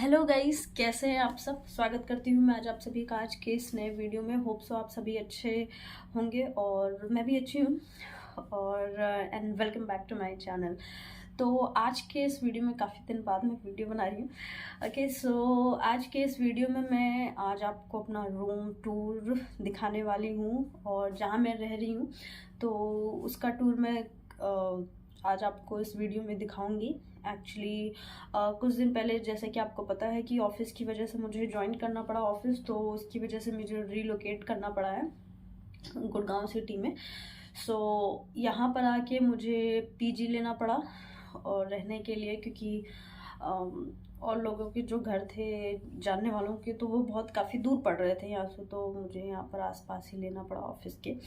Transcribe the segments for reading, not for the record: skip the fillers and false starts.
Hello guys, कैसे हैं आप सब। स्वागत करती हूँ मैं आज आप सभी का आज के इस नए वीडियो में। होप सो आप सभी अच्छे होंगे और मैं भी अच्छी हूँ। और and welcome back to my channel. तो आज के इस वीडियो में काफ़ी दिन बाद मैं वीडियो बना रही हूँ। ओके, सो आज के इस वीडियो में मैं आज आपको अपना रूम टूर दिखाने वाली हूँ और जहाँ मैं रह रही हूँ तो उसका टूर मैं आज आपको इस वीडियो में दिखाऊंगी। एक्चुअली कुछ दिन पहले, जैसे कि आपको पता है कि ऑफिस की वजह से मुझे ज्वाइन करना पड़ा ऑफिस, तो उसकी वजह से मुझे रीलोकेट करना पड़ा है गुड़गांव सिटी में। सो यहाँ पर आके मुझे पीजी लेना पड़ा और रहने के लिए, क्योंकि और लोगों के जो घर थे जानने वालों के, तो वो बहुत काफ़ी दूर पड़ रहे थे यहाँ से, तो मुझे यहाँ पर आसपास ही लेना पड़ा ऑफिस के।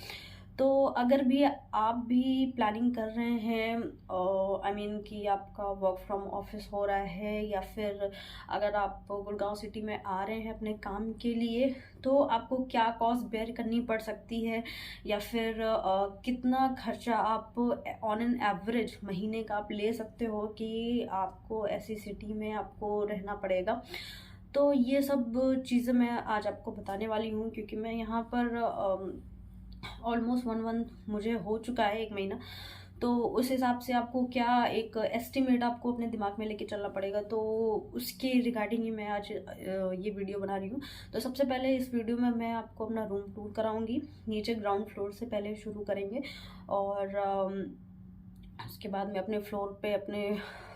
तो अगर भी आप भी प्लानिंग कर रहे हैं, आई मीन कि आपका वर्क फ्रॉम ऑफिस हो रहा है, या फिर अगर आप गुड़गांव सिटी में आ रहे हैं अपने काम के लिए, तो आपको क्या कॉस्ट बेयर करनी पड़ सकती है, या फिर कितना खर्चा आप ऑन एन एवरेज महीने का आप ले सकते हो कि आपको ऐसी सिटी में आपको रहना पड़ेगा। तो ये सब चीज़ें मैं आज आपको बताने वाली हूँ, क्योंकि मैं यहाँ पर ऑलमोस्ट 1 मंथ मुझे हो चुका है, 1 महीना। तो उस हिसाब से आपको क्या एक एस्टिमेट आपको अपने दिमाग में लेके चलना पड़ेगा, तो उसके रिगार्डिंग ही मैं आज ये वीडियो बना रही हूँ। तो सबसे पहले इस वीडियो में मैं आपको अपना रूम टूर कराऊंगी। नीचे ग्राउंड फ्लोर से पहले शुरू करेंगे और उसके बाद मैं अपने फ्लोर पे अपने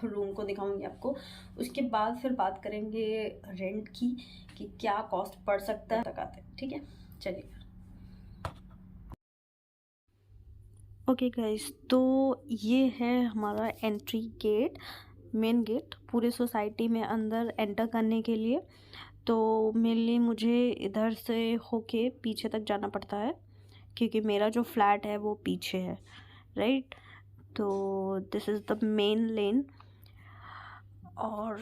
रूम को दिखाऊंगी आपको। उसके बाद फिर बात करेंगे रेंट की कि क्या कॉस्ट पड़ सकता है तक आते हैं। ठीक है, चलिए। ओके गाइस, तो ये है हमारा एंट्री गेट, मेन गेट पूरे सोसाइटी में अंदर एंटर करने के लिए। तो मेनली मुझे इधर से होके पीछे तक जाना पड़ता है, क्योंकि मेरा जो फ्लैट है वो पीछे है, राइट। तो दिस इज़ द मेन लेन। और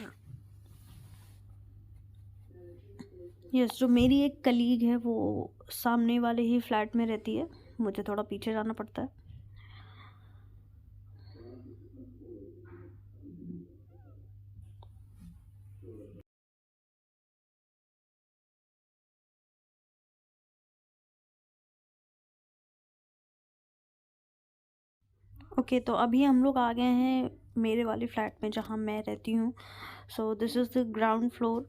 यस, जो मेरी एक कलीग है वो सामने वाले ही फ्लैट में रहती है, मुझे थोड़ा पीछे जाना पड़ता है। ओके, तो अभी हम लोग आ गए हैं मेरे वाले फ्लैट में जहाँ मैं रहती हूँ। So this is the ground floor.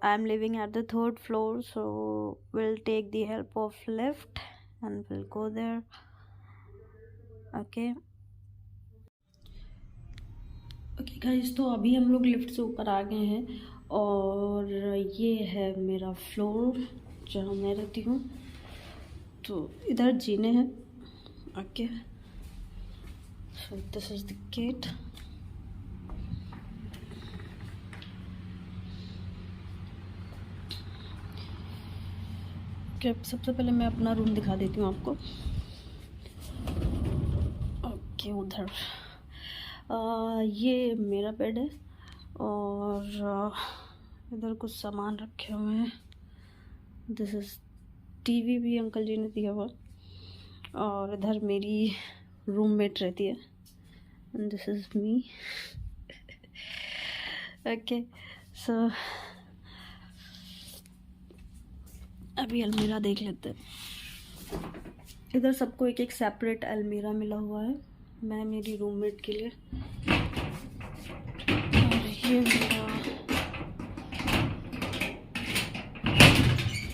I am living at the 3rd floor, so will take the help of lift and will go there. Okay okay guys, तो अभी हम लोग लिफ्ट से ऊपर आ गए हैं और ये है मेरा फ्लोर जहाँ मैं रहती हूँ। तो इधर जीने हैं। Okay, so this is the gate. okay, सबसे पहले मैं अपना रूम दिखा देती हूँ आपको। ओके, उधर ये मेरा बेड है और इधर कुछ सामान रखे हुए हैं। दिस इज़ टीवी भी अंकल जी ने दिया हुआ, और इधर मेरी रूममेट रहती है, and this is me. Okay, so अभी अलमीरा देख लेते हैं। इधर सबको एक एक सेपरेट अलमीरा मिला हुआ है, मैं मेरी रूममेट के लिए। और ये मेरा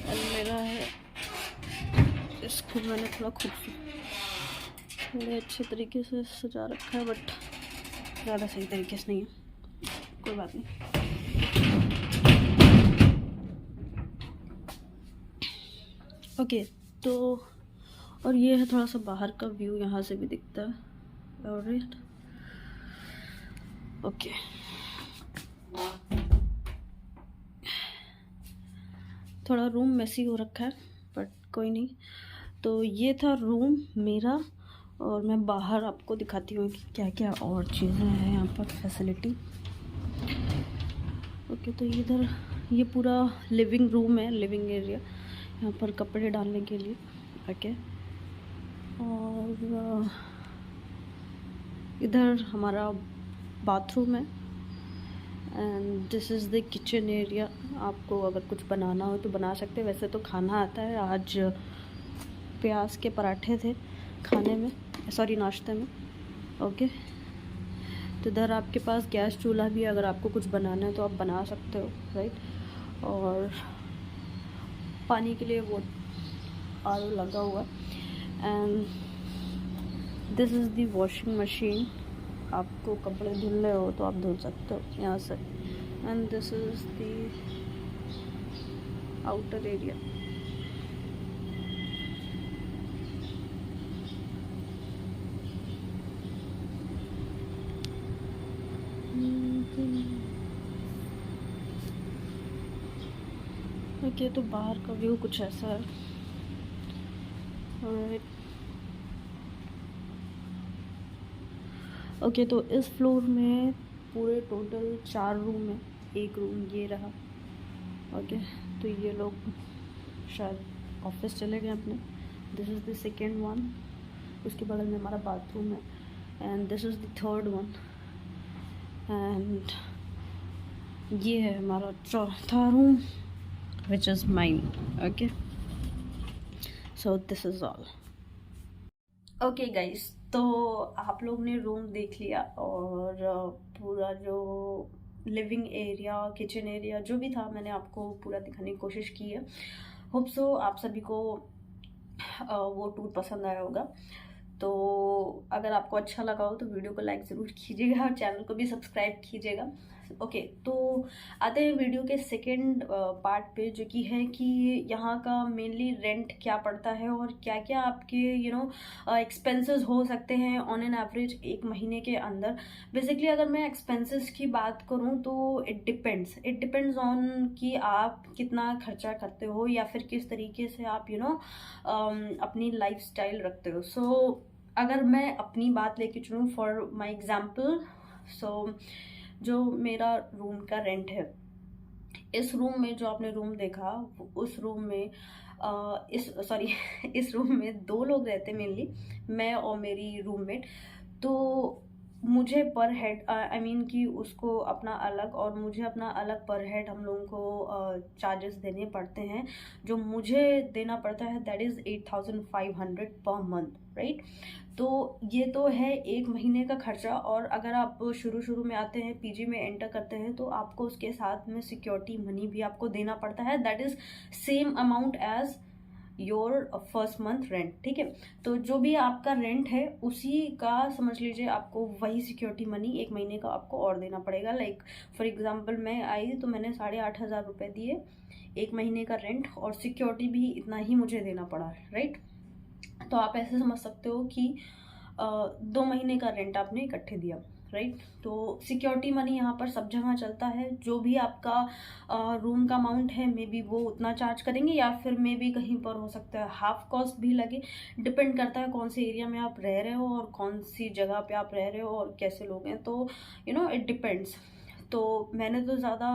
अलमीरा है, इसको मैंने थोड़े अच्छे तरीके से सजा रखा है, बट ज़्यादा सही तरीके से नहीं है, कोई बात नहीं। ओके, तो और ये है थोड़ा सा बाहर का व्यू, यहाँ से भी दिखता है। Alright, okay. थोड़ा रूम मेसी हो रखा है, बट कोई नहीं। तो ये था रूम मेरा, और मैं बाहर आपको दिखाती हूँ कि क्या क्या और चीज़ें हैं यहाँ पर फैसिलिटी। ओके, तो इधर ये पूरा लिविंग रूम है, लिविंग एरिया, यहाँ पर कपड़े डालने के लिए। ओके, और इधर हमारा बाथरूम है, and this is the kitchen area. आपको अगर कुछ बनाना हो तो बना सकते हैं। वैसे तो खाना आता है। आज प्याज के पराठे थे खाने में, सॉरी नाश्ते में। ओके, तो इधर आपके पास गैस चूल्हा भी है, अगर आपको कुछ बनाना है तो आप बना सकते हो, राइट। और पानी के लिए वो आर लगा हुआ। And this is the washing machine. आपको कपड़े धुलने हो तो आप धुल सकते हो यहाँ से। And this is the outer area. Okay, तो बाहर का व्यू कुछ ऐसा है। ऑलराइट, ओके, तो इस फ्लोर में पूरे टोटल 4 रूम है। एक रूम ये रहा। ओके, तो ये लोग शायद ऑफिस चले गए अपने। This is the second one. उसके बगल में हमारा बाथरूम है। And this is the third one. And ये है हमारा चौथा room, which is mine. Okay, so this is all. Okay guys, तो आप लोग ने रूम देख लिया और पूरा जो लिविंग एरिया, किचन एरिया जो भी था मैंने आपको पूरा दिखाने की कोशिश की है। होप सो आप सभी को वो टूर पसंद आया होगा। तो अगर आपको अच्छा लगा हो तो वीडियो को लाइक ज़रूर कीजिएगा और चैनल को भी सब्सक्राइब कीजिएगा। ओके, तो आते हैं वीडियो के सेकंड पार्ट पे, जो कि है कि यहाँ का मेनली रेंट क्या पड़ता है और क्या क्या आपके एक्सपेंसेस हो सकते हैं ऑन एन एवरेज एक महीने के अंदर। बेसिकली अगर मैं एक्सपेंसेस की बात करूँ तो इट डिपेंड्स ऑन कि आप कितना खर्चा करते हो या फिर किस तरीके से आप अपनी लाइफस्टाइल रखते हो। सो अगर मैं अपनी बात लेके चलूँ फॉर माई एग्जाम्पल, सो जो मेरा रूम का रेंट है, इस रूम में जो आपने रूम देखा, उस रूम में इस रूम में 2 लोग रहते मेनली, मैं और मेरी रूममेट। तो मुझे पर हेड आई मीन कि उसको अपना अलग और मुझे अपना अलग पर हेड हम लोगों को चार्जेस देने पड़ते हैं। जो मुझे देना पड़ता है that is 8500 per month, right. तो ये तो है एक महीने का खर्चा। और अगर आप शुरू में आते हैं, पीजी में एंटर करते हैं, तो आपको उसके साथ में सिक्योरिटी मनी भी आपको देना पड़ता है। That is same amount as your first month rent, ठीक है। तो जो भी आपका रेंट है उसी का समझ लीजिए आपको वही सिक्योरिटी मनी एक महीने का आपको और देना पड़ेगा। लाइक फॉर एग्जांपल मैं आई तो मैंने 8,500 रुपये दिए एक महीने का रेंट, और सिक्योरिटी भी इतना ही मुझे देना पड़ा, राइट। तो आप ऐसे समझ सकते हो कि 2 महीने का रेंट आपने इकट्ठे दिया, राइट। तो सिक्योरिटी मनी यहाँ पर सब जगह चलता है। जो भी आपका रूम का अमाउंट है मे बी वो उतना चार्ज करेंगे, या फिर मे बी कहीं पर हो सकता है हाफ कॉस्ट भी लगे। डिपेंड करता है कौन से एरिया में आप रह रहे हो और कौन सी जगह पे आप रह रहे हो और कैसे लोग हैं। तो इट डिपेंड्स। तो मैंने तो ज़्यादा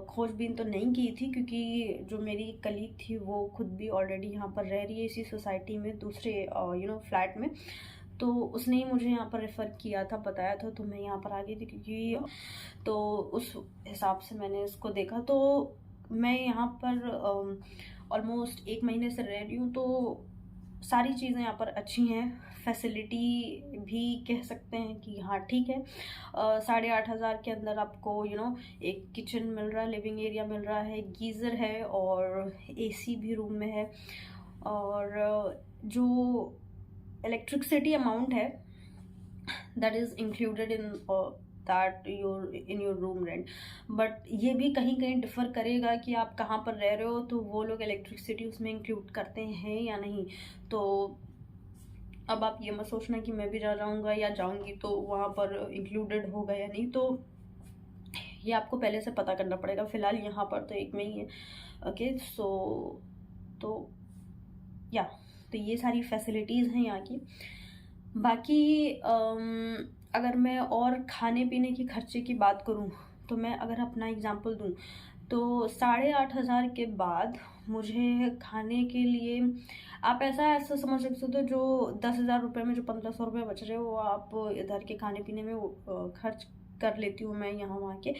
खोजबीन तो नहीं की थी, क्योंकि जो मेरी कलीग थी वो खुद भी ऑलरेडी यहाँ पर रह रही है इसी सोसाइटी में, दूसरे फ्लैट में। तो उसने ही मुझे यहाँ पर रेफ़र किया था, बताया था, तो मैं यहाँ पर आ गई थी। क्योंकि तो उस हिसाब से मैंने इसको देखा। तो मैं यहाँ पर ऑलमोस्ट 1 महीने से रह रही हूँ। तो सारी चीज़ें यहाँ पर अच्छी हैं। फैसिलिटी भी कह सकते हैं कि हाँ ठीक है। 8,500 के अंदर आपको एक किचन मिल रहा है, लिविंग एरिया मिल रहा है, गीज़र है और एसी भी रूम में है। और जो इलेक्ट्रिसिटी अमाउंट है that is included in that your room rent. But ये भी कहीं कहीं डिफ़र करेगा कि आप कहाँ पर रह रहे हो, तो वो लोग इलेक्ट्रिसिटी उसमें इंक्लूड करते हैं या नहीं। तो अब आप ये मत सोचना कि मैं भी जाऊँगा या जाऊँगी तो वहाँ पर इंक्लूडेड होगा या नहीं। तो ये आपको पहले से पता करना पड़ेगा। फ़िलहाल यहाँ पर तो एक में ही है। ओके, सो तो या तो ये सारी फैसिलिटीज़ हैं यहाँ की। बाकी अगर मैं और खाने पीने की खर्चे की बात करूँ, तो मैं अगर अपना एग्जांपल दूँ तो 8,500 के बाद मुझे खाने के लिए आप ऐसा समझ सकते हो, जो 10,000 रुपये में जो 1,500 रुपये बच रहे हो वो आप इधर के खाने पीने में खर्च कर लेती हूँ मैं यहाँ वहाँ के,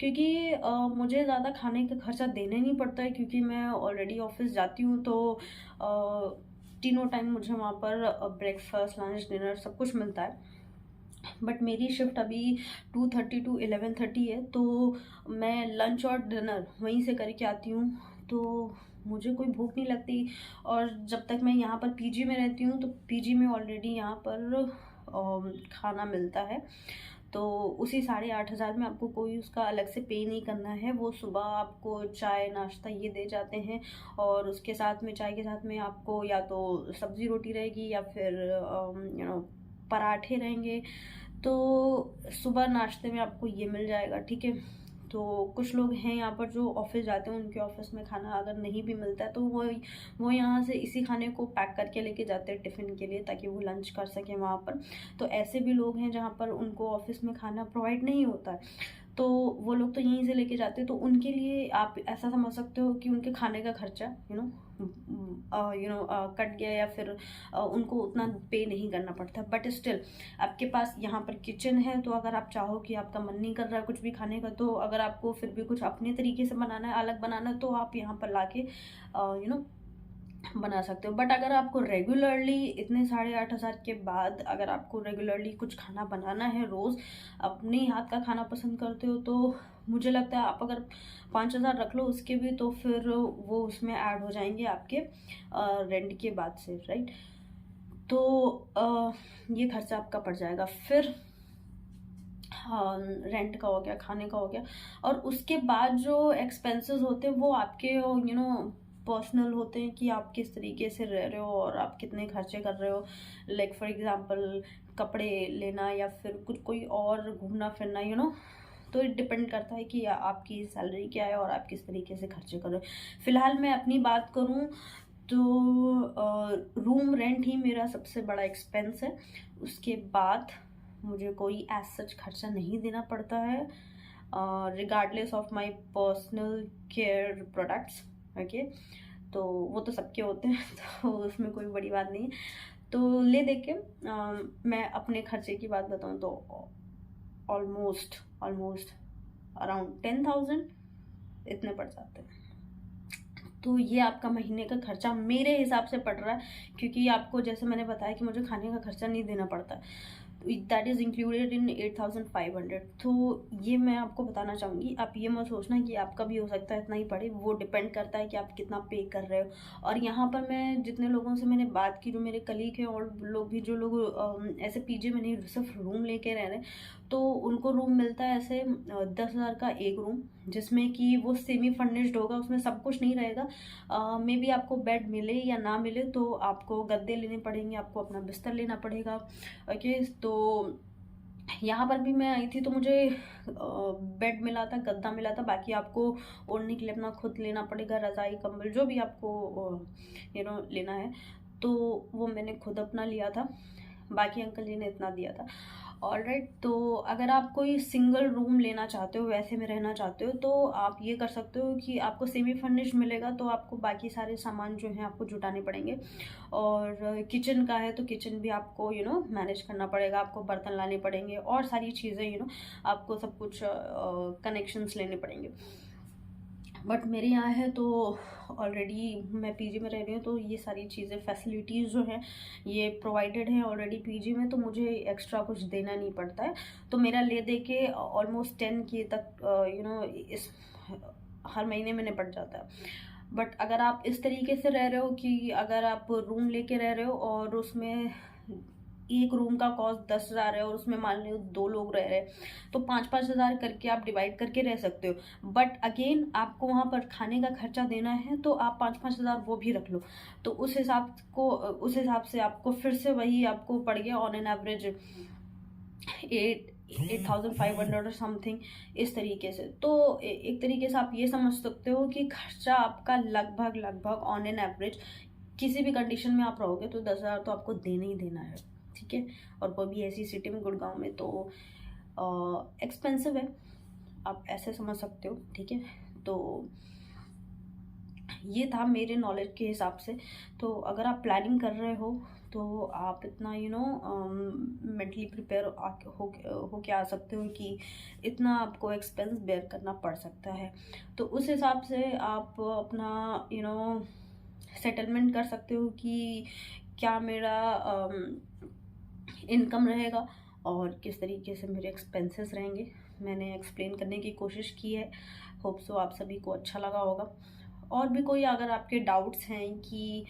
क्योंकि मुझे ज़्यादा खाने का खर्चा देना नहीं पड़ता है, क्योंकि मैं ऑलरेडी ऑफिस जाती हूँ तो तीनों टाइम मुझे वहाँ पर ब्रेकफास्ट, लंच, डिनर सब कुछ मिलता है। बट मेरी शिफ्ट अभी 2:30 टू 11:30 है, तो मैं लंच और डिनर वहीं से करके आती हूँ, तो मुझे कोई भूख नहीं लगती। और जब तक मैं यहाँ पर पीजी में रहती हूँ, तो पीजी में ऑलरेडी यहाँ पर खाना मिलता है, तो उसी 8,500 में आपको कोई उसका अलग से पे नहीं करना है। वो सुबह आपको चाय नाश्ता ये दे जाते हैं, और उसके साथ में, चाय के साथ में आपको या तो सब्ज़ी रोटी रहेगी या फिर पराठे रहेंगे। तो सुबह नाश्ते में आपको ये मिल जाएगा, ठीक है। तो कुछ लोग हैं यहाँ पर जो ऑफिस जाते हैं, उनके ऑफिस में खाना अगर नहीं भी मिलता है तो वो यहाँ से इसी खाने को पैक करके लेके जाते हैं टिफ़िन के लिए, ताकि वो लंच कर सकें वहाँ पर। तो ऐसे भी लोग हैं जहाँ पर उनको ऑफिस में खाना प्रोवाइड नहीं होता है, तो वो लोग तो यहीं से लेके जाते हैं। तो उनके लिए आप ऐसा समझ सकते हो कि उनके खाने का खर्चा कट गया, या फिर उनको उतना पे नहीं करना पड़ता। बट स्टिल आपके पास यहाँ पर किचन है, तो अगर आप चाहो कि आपका मन नहीं कर रहा है कुछ भी खाने का, तो अगर आपको फिर भी कुछ अपने तरीके से बनाना है, अलग बनाना है, तो आप यहाँ पर लाके बना सकते हो। बट अगर आपको रेगुलरली इतने 8,500 के बाद अगर आपको रेगुलरली कुछ खाना बनाना है, रोज़ अपने हाथ का खाना पसंद करते हो, तो मुझे लगता है आप अगर 5,000 रख लो उसके भी, तो फिर वो उसमें ऐड हो जाएंगे आपके रेंट के बाद से, राइट। तो ये खर्चा आपका पड़ जाएगा। फिर रेंट का हो गया, खाने का हो गया, और उसके बाद जो एक्सपेंसेस होते हैं वो आपके पर्सनल होते हैं, कि आप किस तरीके से रह रहे हो और आप कितने खर्चे कर रहे हो। लाइक फॉर एग्जांपल कपड़े लेना, या फिर कुछ कोई और घूमना फिरना, तो डिपेंड करता है कि आपकी सैलरी क्या है और आप किस तरीके से खर्चे कर रहे हो। फिलहाल मैं अपनी बात करूं तो रूम रेंट ही मेरा सबसे बड़ा एक्सपेंस है। उसके बाद मुझे कोई एज सच खर्चा नहीं देना पड़ता है, regardless of my personal care products, okay. तो वो तो सबके होते हैं, तो उसमें कोई बड़ी बात नहीं है। तो ले दे के मैं अपने खर्चे की बात बताऊं तो ऑलमोस्ट अराउंड 10,000 इतने पड़ जाते हैं। तो ये आपका महीने का खर्चा मेरे हिसाब से पड़ रहा है, क्योंकि आपको जैसे मैंने बताया कि मुझे खाने का खर्चा नहीं देना पड़ता, दैट इज़ इंक्लूडेड इन 8,500। तो ये मैं आपको बताना चाहूँगी। आप ये मत सोचना कि आपका भी हो सकता है इतना ही पड़े, वो डिपेंड करता है कि आप कितना पे कर रहे हो। और यहाँ पर मैं जितने लोगों से मैंने बात की, जो मेरे कलीग हैं और लोग भी, जो लोग ऐसे पीजी में नहीं सिर्फ रूम लेके रह रहे हैं, तो उनको रूम मिलता है ऐसे 10,000 का एक रूम, जिसमें कि वो सेमी फर्निश्ड होगा, उसमें सब कुछ नहीं रहेगा। मे बी आपको बेड मिले या ना मिले, तो आपको गद्दे लेने पड़ेंगे, आपको अपना बिस्तर लेना पड़ेगा, ओके। तो यहाँ पर भी मैं आई थी तो मुझे बेड मिला था, गद्दा मिला था, बाकी आपको ओढ़ने के लिए अपना खुद लेना पड़ेगा, रज़ाई कंबल जो भी आपको लेना है, तो वो मैंने खुद अपना लिया था। बाकी अंकल जी ने इतना दिया था। ऑलराइट, तो अगर आप कोई सिंगल रूम लेना चाहते हो, वैसे में रहना चाहते हो, तो आप ये कर सकते हो कि आपको सेमी फर्निश्ड मिलेगा, तो आपको बाकी सारे सामान जो हैं आपको जुटाने पड़ेंगे। और किचन का है तो किचन भी आपको मैनेज करना पड़ेगा, आपको बर्तन लाने पड़ेंगे और सारी चीज़ें आपको सब कुछ कनेक्शंस लेने पड़ेंगे। बट मेरे यहाँ है तो ऑलरेडी मैं पीजी में रह रही हूँ, तो ये सारी चीज़ें फैसिलिटीज़ जो हैं ये प्रोवाइडेड हैं ऑलरेडी पीजी में, तो मुझे एक्स्ट्रा कुछ देना नहीं पड़ता है। तो मेरा ले दे के ऑलमोस्ट 10K तक इस हर महीने में निपट जाता है। बट अगर आप इस तरीके से रह रहे हो कि अगर आप रूम लेके रह रहे हो और उसमें एक रूम का कॉस्ट 10,000 है और उसमें मान लो 2 लोग रह रहे हैं, तो 5-5 हज़ार करके आप डिवाइड करके रह सकते हो। बट अगेन आपको वहाँ पर खाने का खर्चा देना है, तो आप 5-5 हज़ार वो भी रख लो, तो उस हिसाब से आपको फिर से वही आपको पड़ गया ऑन एन एवरेज 8,500 और समथिंग, इस तरीके से। तो एक तरीके से आप ये समझ सकते हो कि खर्चा आपका लगभग ऑन एन एवरेज किसी भी कंडीशन में आप रहोगे तो 10,000 तो आपको देना ही देना है, ठीक है। और वो भी ऐसी सिटी में, गुड़गांव में, तो एक्सपेंसिव है, आप ऐसे समझ सकते हो, ठीक है। तो ये था मेरे नॉलेज के हिसाब से। तो अगर आप प्लानिंग कर रहे हो तो आप इतना मेंटली प्रिपेयर हो के आ सकते हो कि इतना आपको एक्सपेंस बेयर करना पड़ सकता है। तो उस हिसाब से आप अपना सेटलमेंट कर सकते हो कि क्या मेरा इनकम रहेगा और किस तरीके से मेरे एक्सपेंसेस रहेंगे। मैंने एक्सप्लेन करने की कोशिश की है, होप सो आप सभी को अच्छा लगा होगा। और भी कोई अगर आपके डाउट्स हैं कि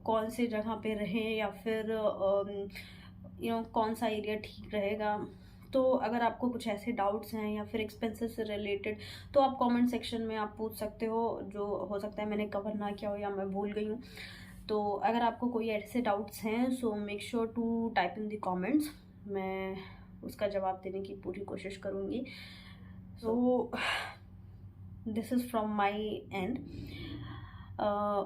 कौन से जगह पे रहें या फिर कौन सा एरिया ठीक रहेगा, तो अगर आपको कुछ ऐसे डाउट्स हैं या फिर एक्सपेंसेस से रिलेटेड, तो आप कमेंट सेक्शन में आप पूछ सकते हो। जो हो सकता है मैंने कवर ना किया हो या मैं भूल गई हूँ। तो अगर आपको कोई ऐसे डाउट्स हैं so make sure to type in the comments, मैं उसका जवाब देने की पूरी कोशिश करूँगी। So this is from my end.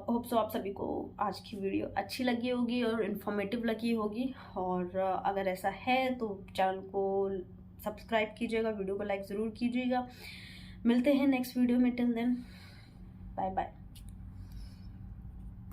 Hope so आप सभी को आज की वीडियो अच्छी लगी होगी और इन्फॉर्मेटिव लगी होगी। और अगर ऐसा है तो चैनल को सब्सक्राइब कीजिएगा, वीडियो को लाइक ज़रूर कीजिएगा। मिलते हैं नेक्स्ट वीडियो में, टिल देन बाय बाय।